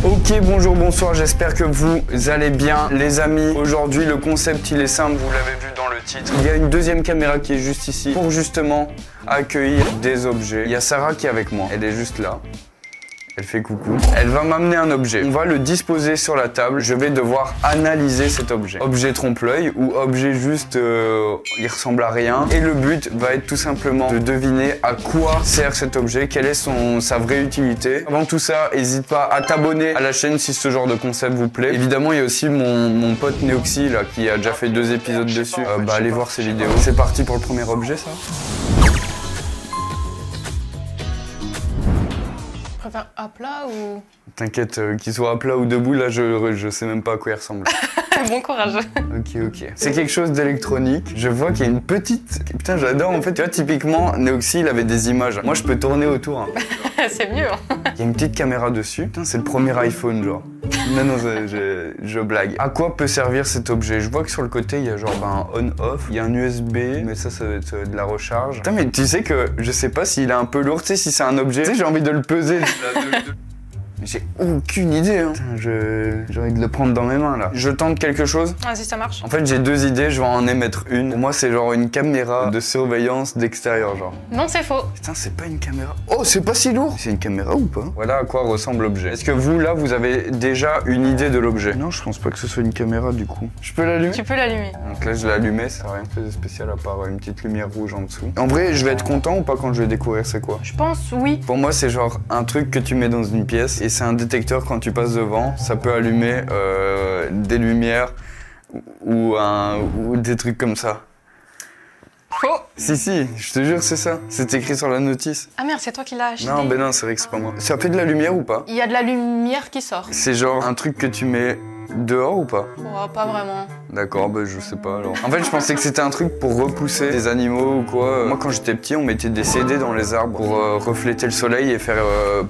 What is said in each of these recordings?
Ok, bonjour, bonsoir, j'espère que vous allez bien les amis. Aujourd'hui le concept il est simple, vous l'avez vu dans le titre. Il y a une deuxième caméra qui est juste ici pour justement accueillir des objets. Il y a Sarah qui est avec moi, elle est juste là. Elle fait coucou. Elle va m'amener un objet. On va le disposer sur la table. Je vais devoir analyser cet objet. Objet trompe-l'œil ou objet juste il ressemble à rien. Et le but va être tout simplement de deviner à quoi sert cet objet, quelle est sa vraie utilité. Avant tout ça, n'hésite pas à t'abonner à la chaîne si ce genre de concept vous plaît. Évidemment, il y a aussi mon pote Neoxy là qui a déjà fait 2 épisodes dessus. Allez voir ses vidéos. C'est parti pour le premier objet, ça. Tu préfères à plat ou... T'inquiète, qu'il soit à plat ou debout, là je sais même pas à quoi il ressemble. Bon courage. Ok. C'est quelque chose d'électronique. Je vois qu'il y a une petite... Putain, j'adore en fait. Tu vois, typiquement, Neoxy, il avait des images. Moi, je peux tourner autour. Hein. C'est mieux. Il y a une petite caméra dessus. Putain, c'est le premier iPhone, genre. Non, je blague. À quoi peut servir cet objet? Je vois que sur le côté, il y a genre un on-off. Il y a un USB, mais ça va être de la recharge. Putain, mais tu sais que je sais pas s'il est un peu lourd. Tu sais, si c'est un objet, tu sais, j'ai envie de le peser. J'ai aucune idée, hein. J'ai envie de le prendre dans mes mains, là. Je tente quelque chose. Ah, si ça marche. En fait, j'ai 2 idées, je vais en émettre une. Pour moi, c'est genre une caméra de surveillance d'extérieur, genre. Non, c'est faux. Putain, c'est pas une caméra. Oh, c'est pas si lourd. C'est une caméra ou pas? Voilà à quoi ressemble l'objet. Est-ce que vous, là, vous avez déjà une idée de l'objet? Non, je pense pas que ce soit une caméra, du coup. Je peux l'allumer? Tu peux l'allumer. Donc là, je l'ai allumé, ça n'a rien fait de spécial à part une petite lumière rouge en dessous. En vrai, je vais être content ou pas quand je vais découvrir c'est quoi? Je pense oui. Pour moi, c'est genre un truc que tu mets dans une pièce et c'est un détecteur quand tu passes devant. Ça peut allumer des lumières ou des trucs comme ça. Faux. Si, je te jure, c'est ça. C'est écrit sur la notice. Ah merde, c'est toi qui l'as acheté. Non, non, c'est vrai que c'est pas moi. Ça fait de la lumière ou pas? Il y a de la lumière qui sort. C'est genre un truc que tu mets dehors ou pas? Oh, pas vraiment. D'accord, je sais pas alors. En fait, je pensais que c'était un truc pour repousser des animaux ou quoi. Moi, quand j'étais petit, on mettait des CD dans les arbres pour refléter le soleil et faire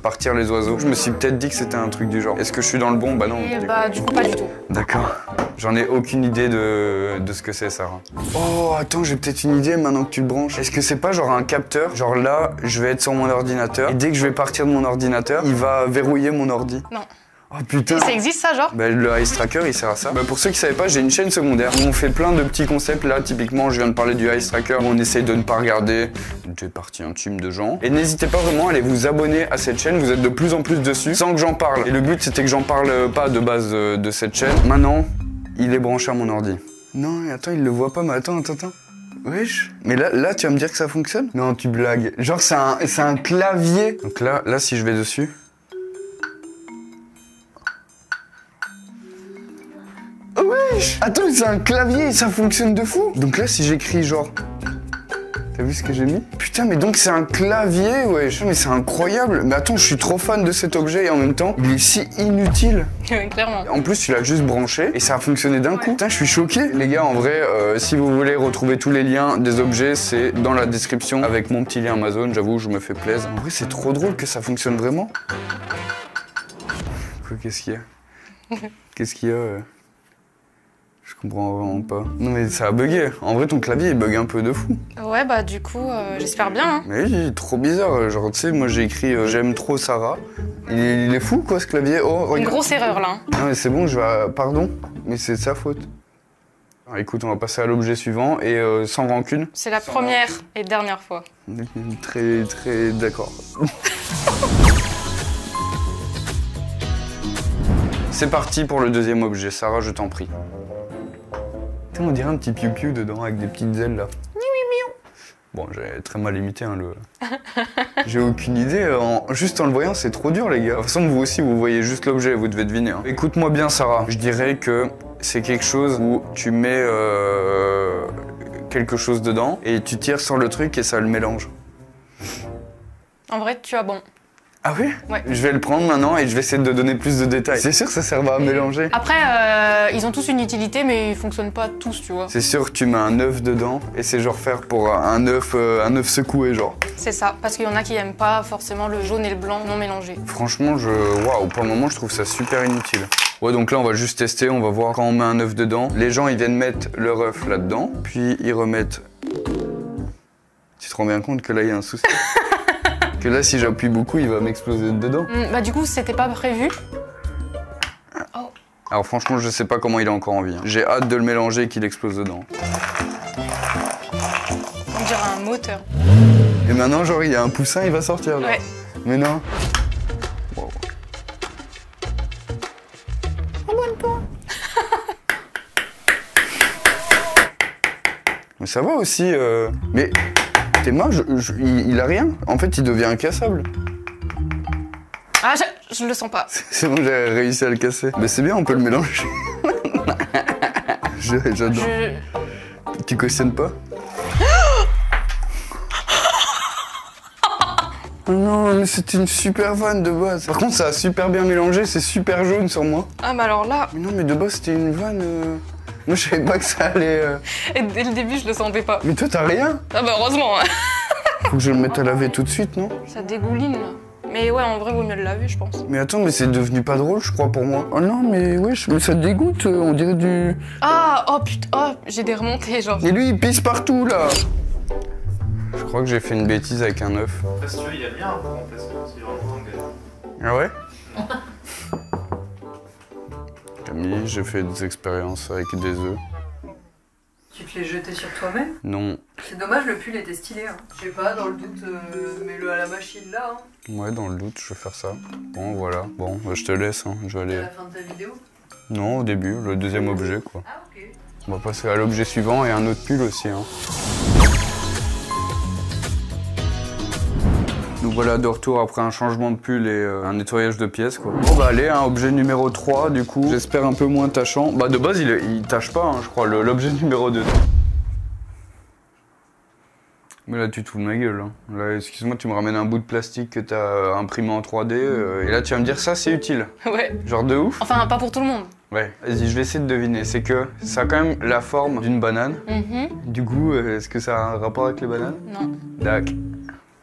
partir les oiseaux. Je me suis peut-être dit que c'était un truc du genre. Est-ce que je suis dans le bon? Bah non. Du coup, pas du tout. D'accord. J'en ai aucune idée de ce que c'est, Sarah. Oh, attends, j'ai peut-être une idée maintenant que tu le branches. Est-ce que c'est pas genre un capteur? Genre là, je vais être sur mon ordinateur et dès que je vais partir de mon ordinateur, il va verrouiller mon ordi. Non. Oh putain. Et ça existe ça, genre? Le Ice Tracker, il sert à ça. Pour ceux qui savaient pas, j'ai une chaîne secondaire où on fait plein de petits concepts. Là, typiquement, je viens de parler du Ice Tracker où on essaye de ne pas regarder des parties intimes de gens. Et n'hésitez pas vraiment à aller vous abonner à cette chaîne. Vous êtes de plus en plus dessus sans que j'en parle. Et le but, c'était que j'en parle pas de base de cette chaîne. Maintenant, il est branché à mon ordi. Non, mais attends, il le voit pas, mais attends. Wesh. Mais là, tu vas me dire que ça fonctionne? Non, tu blagues. Genre, c'est un clavier. Donc là, si je vais dessus... Wesh! Attends, c'est un clavier et ça fonctionne de fou! Donc là, si j'écris genre... T'as vu ce que j'ai mis? Putain, mais donc c'est un clavier, wesh! Mais c'est incroyable! Mais attends, je suis trop fan de cet objet et en même temps, il est si inutile! Clairement. En plus, tu l'as juste branché et ça a fonctionné d'un coup. Putain, je suis choqué! Les gars, en vrai, si vous voulez retrouver tous les liens des objets, c'est dans la description avec mon petit lien Amazon. J'avoue, je me fais plaisir. En vrai, c'est trop drôle que ça fonctionne vraiment. Quoi, qu'est-ce qu'il y a? Qu'est-ce qu'il y a Je comprends vraiment pas. Non mais ça a bugué. En vrai ton clavier il bug un peu de fou. Ouais du coup j'espère bien. Hein. Mais oui, trop bizarre. Genre tu sais moi j'ai écrit j'aime trop Sarah. Il est fou quoi ce clavier. Oh regarde. Une grosse erreur là. Non mais c'est bon je vais... Pardon mais c'est de sa faute. Alors, écoute on va passer à l'objet suivant et sans rancune. C'est la première et dernière fois. Très d'accord. C'est parti pour le deuxième objet. Sarah je t'en prie. On dirait un petit piou-piou dedans avec des petites ailes là. Bon, j'ai très mal imité hein, le... J'ai aucune idée. Juste en le voyant, c'est trop dur les gars. De toute façon, vous aussi, vous voyez juste l'objet, vous devez deviner. Hein. Écoute-moi bien, Sarah. Je dirais que c'est quelque chose où tu mets quelque chose dedans et tu tires sur le truc et ça le mélange. En vrai, tu as bon. Ah oui? Ouais. Je vais le prendre maintenant et je vais essayer de donner plus de détails. C'est sûr que ça sert à mélanger. Après, ils ont tous une utilité, mais ils fonctionnent pas tous, tu vois. C'est sûr que tu mets un œuf dedans et c'est genre faire pour un œuf secoué, genre. C'est ça, parce qu'il y en a qui aiment pas forcément le jaune et le blanc non mélangés. Franchement, waouh, pour le moment, je trouve ça super inutile. Ouais, donc là, on va juste tester, on va voir quand on met un œuf dedans. Les gens, ils viennent mettre leur œuf là-dedans, puis ils remettent... Tu te rends bien compte que là, il y a un souci? Que là, si j'appuie beaucoup, il va m'exploser dedans. Bah du coup, c'était pas prévu. Alors franchement, je sais pas comment il est encore en vie. J'ai hâte de le mélanger et qu'il explose dedans. On dirait un moteur. Et maintenant, genre, il y a un poussin, il va sortir là. Ouais. Mais non. Wow. Mais ça va aussi. Mais tes mains, il a rien. En fait, il devient incassable. Ah, je le sens pas. C'est bon, j'ai réussi à le casser. Mais c'est bien, on peut le mélanger. J'adore. Tu cautionnes pas? Oh non, mais c'était une super vanne de base. Par contre, ça a super bien mélangé, c'est super jaune sur moi. Ah, mais alors là... Mais non, mais de base, c'était une vanne... Moi, je savais pas que ça allait... Et dès le début, je le sentais pas. Mais toi, t'as rien? Ah bah heureusement. Faut que je le mette à laver tout de suite, non? Ça dégouline, là. Mais ouais, en vrai, vaut mieux le laver, je pense. Mais attends, mais c'est devenu pas drôle, je crois, pour moi. Oh non, mais wesh, mais ça dégoûte, on dirait du... Ah, oh putain, oh, j'ai des remontées, genre. Et lui, il pisse partout, là. Je crois que j'ai fait une bêtise avec un œuf. Parce que il y a bien un peu remplacé, c'est vraiment Ah ouais? Camille, j'ai fait des expériences avec des œufs. Tu te l'es jeté sur toi-même? Non. C'est dommage, le pull était stylé. Hein. Je sais pas, dans le doute, mets-le à la machine là. Hein. Ouais, dans le doute, je vais faire ça. Bon, voilà. Bon, je te laisse, hein. Je vais aller... À la fin de ta vidéo? Non, au début, le deuxième objet, quoi. Ah, ok. On va passer à l'objet suivant et un autre pull aussi, hein. Donc voilà, de retour après un changement de pull et un nettoyage de pièces, quoi. Bon bah allez, hein, objet numéro 3, du coup. J'espère un peu moins tâchant. Bah de base, il tâche pas, hein, je crois, l'objet numéro 2. Mais là, tu te fous de ma gueule. Hein. Là, excuse-moi, tu me ramènes un bout de plastique que t'as imprimé en 3D, et là, tu vas me dire ça, c'est utile. Ouais. Genre de ouf. Enfin, pas pour tout le monde. Ouais. Vas-y, je vais essayer de deviner. C'est que ça a quand même la forme d'une banane. Du coup, est-ce que ça a un rapport avec les bananes? Non. D'accord.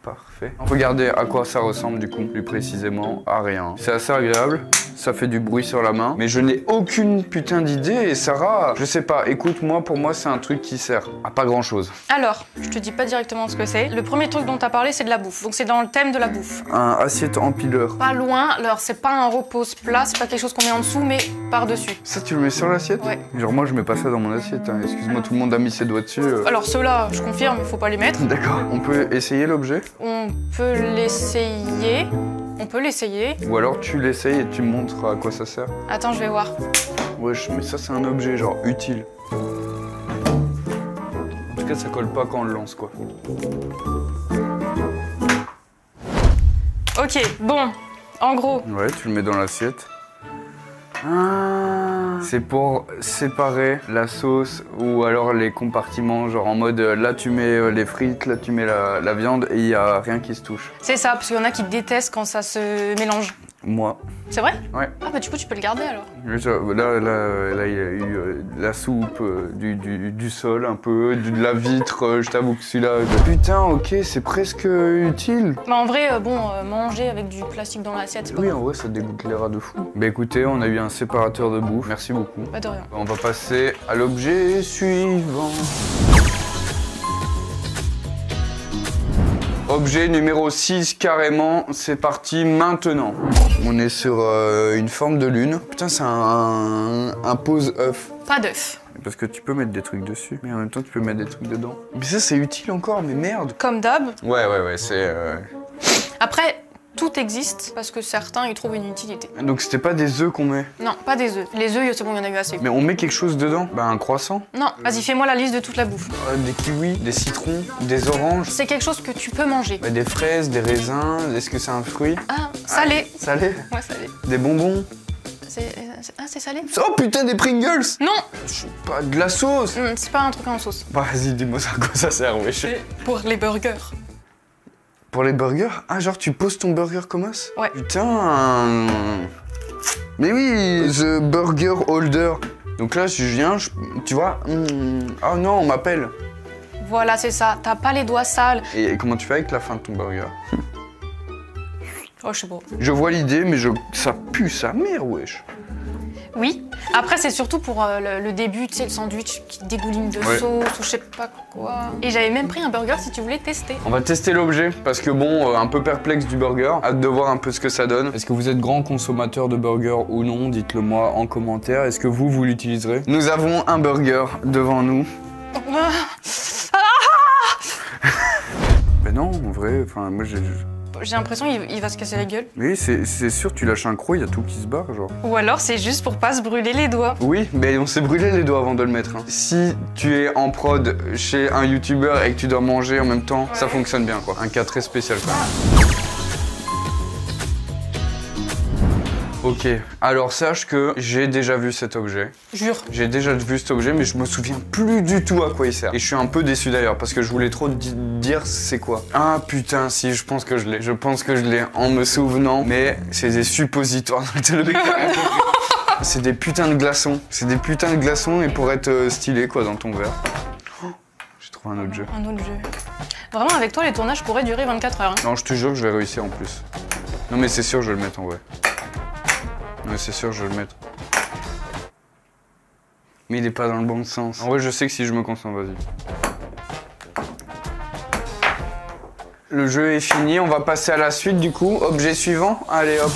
Parfait. Regardez à quoi ça ressemble du coup, plus précisément à rien. C'est assez agréable, ça fait du bruit sur la main, mais je n'ai aucune putain d'idée et Sarah, je sais pas, écoute, pour moi c'est un truc qui sert à pas grand chose. Alors, je te dis pas directement ce que c'est. Le premier truc dont t'as parlé, c'est de la bouffe. Donc c'est dans le thème de la bouffe. Un assiette empileur. Pas loin, alors c'est pas un repose-plat, c'est pas quelque chose qu'on met en dessous, mais par-dessus. Ça tu le mets sur l'assiette? Ouais. Genre moi je mets pas ça dans mon assiette, hein. Excuse-moi, tout le monde a mis ses doigts dessus. Alors ceux-là, je confirme, il faut pas les mettre. D'accord. On peut essayer l'objet? On peut l'essayer. On peut l'essayer. Ou alors tu l'essayes et tu me montres à quoi ça sert. Attends, je vais voir. Wesh, mais ça c'est un objet genre utile. En tout cas ça colle pas quand on le lance quoi. Ok, bon, en gros. Ouais, tu le mets dans l'assiette. Ah, c'est pour séparer la sauce ou alors les compartiments, genre en mode là tu mets les frites, là tu mets la viande et il n'y a rien qui se touche. C'est ça, parce qu'il y en a qui détestent quand ça se mélange. Moi. C'est vrai? Ouais. Ah bah du coup tu peux le garder alors. Là il y a eu la soupe, du sol un peu, de la vitre, je t'avoue que celui-là... Putain, ok, c'est presque utile. Bah en vrai, manger avec du plastique dans l'assiette, c'est pas Oui, grave. en vrai ça dégoûte les rats de fou. Bah écoutez, on a eu un séparateur de bouffe, merci beaucoup. Pas de rien. On va passer à l'objet suivant. Objet numéro 6, carrément, c'est parti maintenant. On est sur une forme de lune. Putain, c'est un pose-œuf. Pas d'œuf. Parce que tu peux mettre des trucs dessus, mais en même temps tu peux mettre des trucs dedans. Mais ça c'est utile encore, mais merde. Comme d'hab. Ouais, c'est... Après, tout existe parce que certains y trouvent une utilité. Donc c'était pas des œufs qu'on met. Non, pas des œufs. Les œufs, c'est bon, il y en a eu assez. Mais on met quelque chose dedans. Bah un croissant. Non, vas-y, fais-moi la liste de toute la bouffe. Des kiwis, des citrons, des oranges. C'est quelque chose que tu peux manger. Bah, des fraises, des raisins. Est-ce que c'est un fruit? Ah, salé. Salé. Ouais, salé. Des bonbons. C'est salé? Oh putain, des Pringles! Non! Je sais pas, de la sauce! C'est pas un truc en sauce. Bah vas-y, dis-moi ça, à quoi ça sert, wesh. C'est pour les burgers. Pour les burgers? Ah, genre tu poses ton burger comme os? Ouais. Putain! Mais oui, the burger holder. Donc là, si je viens, tu vois... Oh non, on m'appelle. Voilà, c'est ça. T'as pas les doigts sales. Et comment tu fais avec la fin de ton burger? Oh, je sais pas. Je vois l'idée, mais ça pue sa mère, wesh. Oui. Après, c'est surtout pour le début, tu sais, le sandwich qui dégouline de sauce ou je sais pas quoi. Et j'avais même pris un burger si tu voulais tester. On va tester l'objet parce que bon, un peu perplexe du burger. Hâte de voir un peu ce que ça donne. Est-ce que vous êtes grand consommateur de burger ou non? Dites-le moi en commentaire. Est-ce que vous l'utiliserez? Nous avons un burger devant nous. Ben non, en vrai, enfin moi j'ai l'impression qu'il va se casser la gueule. Oui, c'est sûr, tu lâches un croc, il y a tout qui se barre, genre. Ou alors c'est juste pour pas se brûler les doigts. Oui, mais on s'est brûlé les doigts avant de le mettre. Hein. Si tu es en prod chez un youtubeur et que tu dois manger en même temps, ça fonctionne bien, quoi. Un cas très spécial, quand même. Ok, alors sache que j'ai déjà vu cet objet. Jure. J'ai déjà vu cet objet, mais je me souviens plus du tout à quoi il sert. Et je suis un peu déçu d'ailleurs, parce que je voulais trop dire c'est quoi. Ah putain, si, je pense que je l'ai. Je pense que je l'ai en me souvenant, mais c'est des suppositoires. C'est des putains de glaçons. C'est des putains de glaçons et pour être stylé, quoi, dans ton verre. Oh, j'ai trouvé un autre jeu. Un autre jeu. Vraiment, avec toi, les tournages pourraient durer 24 heures. Hein. Non, je te jure que je vais réussir en plus. Non, mais c'est sûr, je vais le mettre en vrai. Mais c'est sûr, je vais le mettre. Mais il est pas dans le bon sens. En vrai, je sais que si je me concentre, vas-y. Le jeu est fini, on va passer à la suite du coup. Objet suivant, allez hop.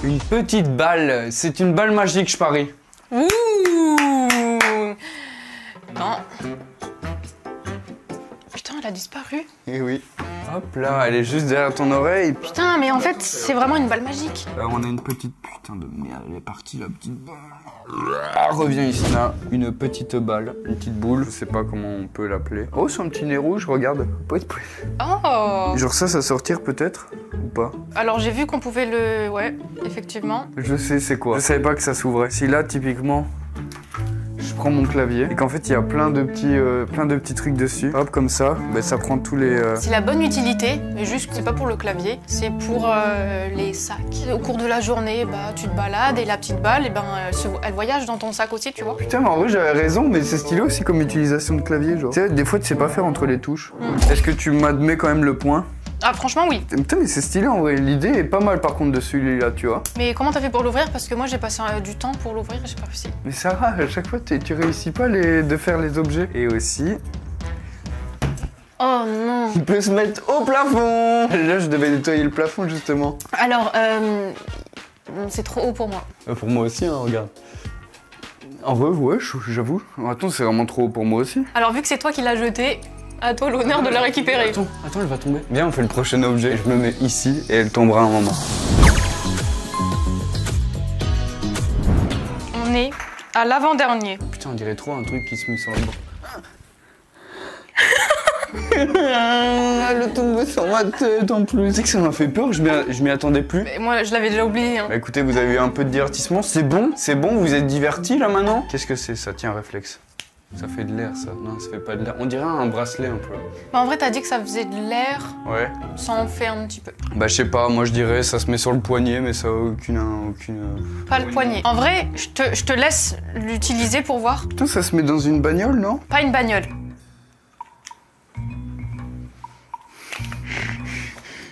Une petite balle, c'est une balle magique, je parie. Ouh. Non. Putain, elle a disparu. Eh oui. Hop là, elle est juste derrière ton oreille. Putain, mais en fait, c'est vraiment une balle magique. On a une petite putain de merde, elle est partie la petite balle. Ah, reviens ici, on a une petite balle, une petite boule, je sais pas comment on peut l'appeler. Oh, c'est un petit nez rouge, regarde. Oh. Genre ça sortir peut-être ou pas? Alors j'ai vu qu'on pouvait le... Ouais, effectivement. Je sais c'est quoi. Je savais pas que ça s'ouvrait. Si là, typiquement... Je prends mon clavier et qu'en fait il y a plein de petits trucs dessus. Hop comme ça, ben, ça prend tous les... C'est la bonne utilité, mais juste c'est pas pour le clavier, c'est pour les sacs. Au cours de la journée, bah tu te balades et la petite balle, et ben elle voyage dans ton sac aussi, tu vois. Putain mais en vrai j'avais raison, mais c'est stylé aussi comme utilisation de clavier genre. Tu sais, des fois tu sais pas faire entre les touches. Est-ce que tu m'admets quand même le point? Ah franchement oui. Putain mais c'est stylé en vrai, l'idée est pas mal par contre de celui-là, tu vois. Mais comment t'as fait pour l'ouvrir? Parce que moi j'ai passé du temps pour l'ouvrir et j'ai pas réussi. Mais Sarah, à chaque fois tu réussis pas de faire les objets. Et aussi... Oh non. Il peut se mettre au plafond. Là je devais nettoyer le plafond justement. Alors, c'est trop haut pour moi. Pour moi aussi, hein, regarde. En vrai, ouais, j'avoue. Attends, c'est vraiment trop haut pour moi aussi. Alors vu que c'est toi qui l'as jeté, à toi l'honneur de la récupérer. Attends, elle va tomber. Viens, on fait le prochain objet. Je me mets ici et elle tombera un moment. On est à l'avant-dernier. Putain, on dirait trop un truc qui se met sur le bord. Elle est tombée sur ma tête en plus. Tu sais que ça m'a fait peur, je m'y attendais plus. Mais moi, je l'avais déjà oublié. Hein. Bah écoutez, vous avez eu un peu de divertissement. C'est bon, vous êtes divertis là maintenant. Qu'est-ce que c'est ça? Tiens, réflexe. Ça fait de l'air ça. Non, ça fait pas de l'air. On dirait un bracelet un peu. Bah, en vrai, t'as dit que ça faisait de l'air. Ouais. Ça en fait un petit peu. Bah je sais pas, moi je dirais ça se met sur le poignet, mais ça a aucune... Pas le poignet. En vrai, je te laisse l'utiliser pour voir. Putain, ça se met dans une bagnole, non? Pas une bagnole.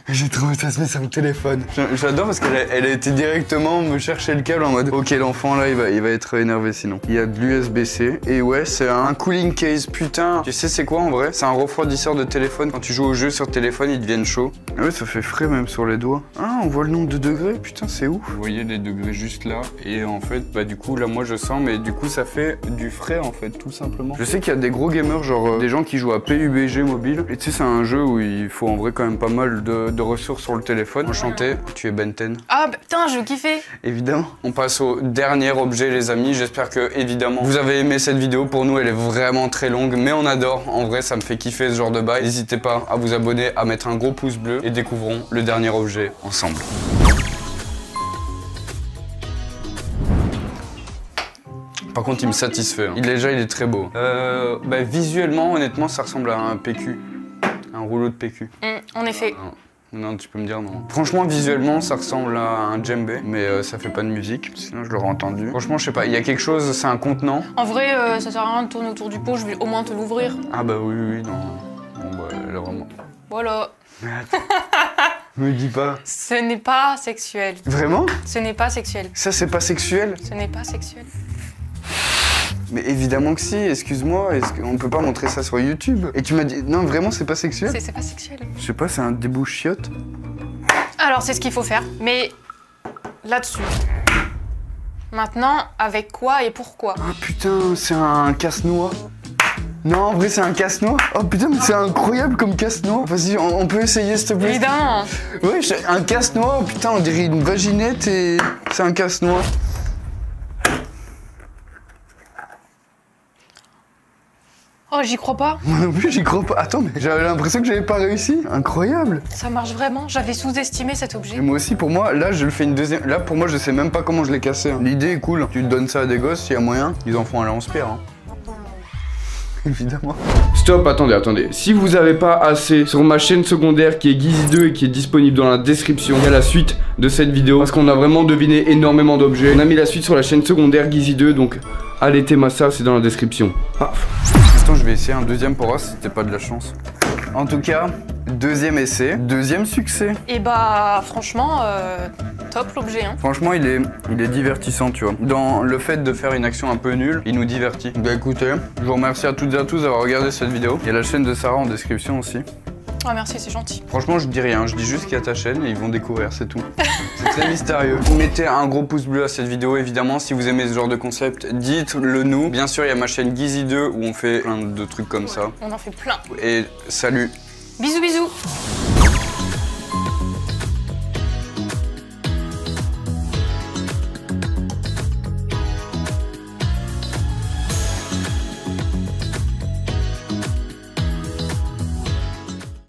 J'ai trouvé ça se met sur le téléphone. J'adore parce qu'elle a été directement me chercher le câble en mode ok, l'enfant là il va être énervé sinon. Il y a de l'USB-C et ouais, c'est un cooling case. Putain, tu sais c'est quoi en vrai? C'est un refroidisseur de téléphone. Quand tu joues au jeu sur téléphone, ils deviennent chauds. Ah ouais, ça fait frais même sur les doigts. Ah, on voit le nombre de degrés. Putain, c'est ouf. Vous voyez les degrés juste là et en fait, bah du coup là moi je sens, mais du coup ça fait du frais en fait, tout simplement. Je sais qu'il y a des gros gamers, genre des gens qui jouent à PUBG mobile. Et tu sais, c'est un jeu où il faut en vrai quand même pas mal de ressources sur le téléphone. Enchanté, tu es Benten. Ah bah, putain, je kiffais. Évidemment. On passe au dernier objet les amis. J'espère que évidemment vous avez aimé cette vidéo. Pour nous elle est vraiment très longue, mais on adore. En vrai ça me fait kiffer ce genre de bail. N'hésitez pas à vous abonner, à mettre un gros pouce bleu et découvrons le dernier objet ensemble. Par contre il me satisfait. Hein. Déjà il est très beau. Bah, visuellement honnêtement ça ressemble à un PQ. Un rouleau de PQ. En effet. Non, tu peux me dire non. Franchement, visuellement, ça ressemble à un djembé, mais ça fait pas de musique. Sinon, je l'aurais entendu. Franchement, je sais pas, il y a quelque chose, c'est un contenant. En vrai, ça sert à rien de tourner autour du pot, je vais au moins te l'ouvrir. Ah bah oui, non. Bon bah, elle est vraiment... Voilà. Me dis pas. Ce n'est pas sexuel. Vraiment? Ce n'est pas sexuel. Ça, c'est pas sexuel? Ce n'est pas sexuel. Mais évidemment que si, excuse-moi, est-ce qu'on peut pas montrer ça sur YouTube? Et tu m'as dit, non, vraiment, c'est pas sexuel? C'est pas sexuel. Je sais pas, c'est un débouche-chiotte? Alors, c'est ce qu'il faut faire, mais là-dessus. Maintenant, avec quoi et pourquoi? Ah putain, c'est un casse-noix. Non, en vrai, c'est un casse-noix. Oh putain, mais c'est incroyable comme casse-noix. Vas-y, on peut essayer, s'il te plaît? Évidemment. Ouais, un casse-noix, oh, putain, on dirait une vaginette et c'est un casse-noix. Oh, j'y crois pas. Moi non plus, j'y crois pas. Attends, mais j'avais l'impression que j'avais pas réussi. Incroyable. Ça marche vraiment. J'avais sous-estimé cet Et objet. moi aussi, pour moi, là, je le fais une deuxième. Là, pour moi, je sais même pas comment je l'ai cassé. Hein. L'idée est cool. Tu te donnes ça à des gosses, s'il y a moyen, ils en font un lance-pierre. Hein. Évidemment. Stop, attendez. Si vous avez pas assez sur ma chaîne secondaire qui est Guizy2 et qui est disponible dans la description, il y a la suite de cette vidéo parce qu'on a vraiment deviné énormément d'objets. On a mis la suite sur la chaîne secondaire Guizy2, donc allez t'aimer ça, c'est dans la description. Paf. Attends, je vais essayer un deuxième pour voir si c'était pas de la chance. En tout cas, deuxième essai, deuxième succès. Et bah, franchement, top l'objet. Hein. Franchement, il est divertissant, tu vois. Dans le fait de faire une action un peu nulle, il nous divertit. Bah écoutez, je vous remercie à toutes et à tous d'avoir regardé cette vidéo. Il y a la chaîne de Sarah en description aussi. Ah merci, c'est gentil. Franchement, je dis rien, je dis juste qu'il y a ta chaîne et ils vont découvrir, c'est tout. C'est très mystérieux. Mettez un gros pouce bleu à cette vidéo, évidemment, si vous aimez ce genre de concept, dites-le nous. Bien sûr, il y a ma chaîne Guizy2 où on fait plein de trucs comme ça. On en fait plein. Et salut. Bisous, bisous.